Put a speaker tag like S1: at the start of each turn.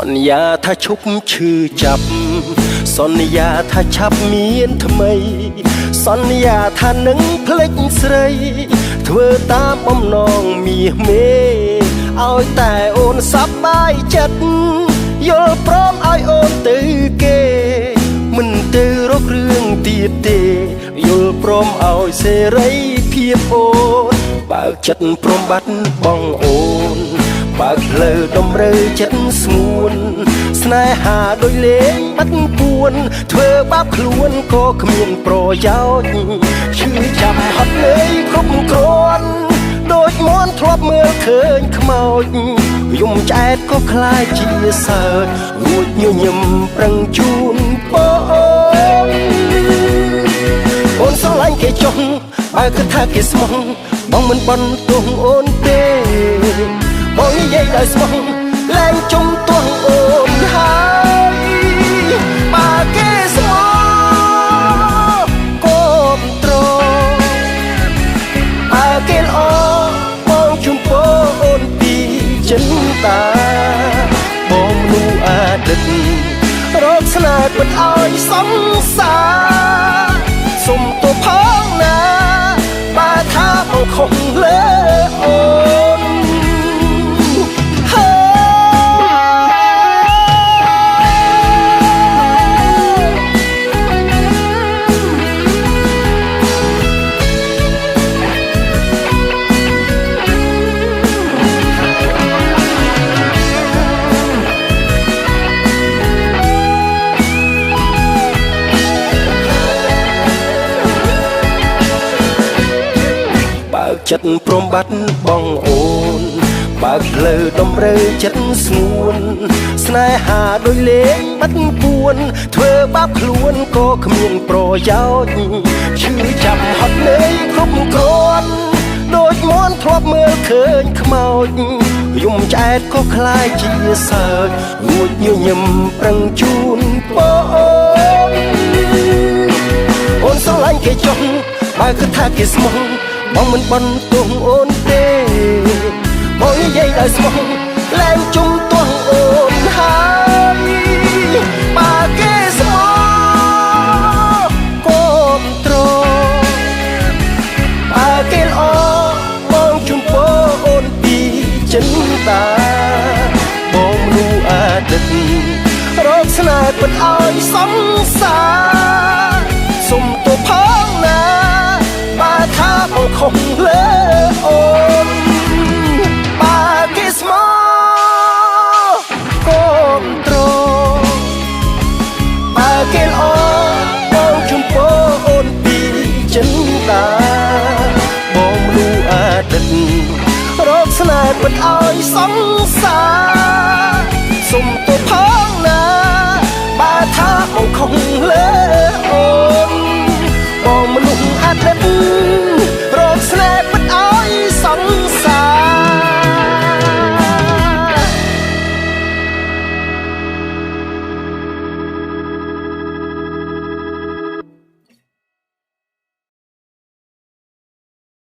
S1: ន្យាថាឈប់ឈឺចាប់សន្យាថាឆាប់មានថ្មីសន្យាថានឹងភ្លេចស្រីធ្វើតាមបំណងមាសមេឲ្យតែអូនសប្បាយចិត្តយល់ព្រមឲ្យអូនទៅគេមិនទៅរករឿងទៀតទេយល់ព្រមឲ្យសេរីភាពអូនបើកចិត្តព្រមបាត់បងអូនបើកផ្លូវដំរើចិត្តស្ងួនស្នេហាដូចលេងបាត់ពួនធ្វើបាបខ្លួនក៏គ្មានប្រយោជន៍ឈឺចាប់ហត់នឿយគ្រប់គ្រាន់ដូចមន់ធ្លាប់មើលឃើញខ្មោចយំឆ្អែតក៏คล้ายជាសើចរួចញញឹមប្រឹងជូនបងអូនស្រឡាញ់គេចុះបើគិតថាគេស្មោះបងមិនបន់ទោសអូនទេបងនិយាយដោយស្មោះលែងជុំទោះអូនហើយបើគេស្មោះកុំត្របើគេល្អបងជុំពោអូនពីចិនតាបងនោះអតីតរកស្នេហ៍ពិតឲ្យសំសាសុំទោសផងណាបើថាបងខុសលើអូនចិត្តព្រមបាត់បងអូនបើកផ្លូវដំរើចិត្តស្ងួនស្នេហាដូចលេងបាត់ពួនធ្វើបាបខ្លួនក៏គ្មានប្រយោជន៍ឈឺចាប់ហត់នឿយគ្រប់គ្រាន់ដូចមន់ធ្លាប់មើលឃើញខ្មោចយំឆ្អែតក៏คล้ายជាសើចរួចញញឹមប្រឹងជូនបងអូនស្រឡាញ់គេចុះបើគិតថាគេស្មោះបងមិនបន់ទោសអូនទេបងនិយាយដោយស្មោះលែងជុំទោះអូនហើយបើគេស្មោះកុំត្របើគេល្អបងជុំពោអូនពីចិនតាបងនោះអតីតរកស្នេហ៍ពិតឲ្យសំសាសុំទោសផងណាបើថាបងខុសលើអូនបើគេស្មោះកុំត្របើគេល្អបងជុំពោអូនពីចិនតាបងនោះអតីតរកស្នេហ៍ពិតឲ្យសំសា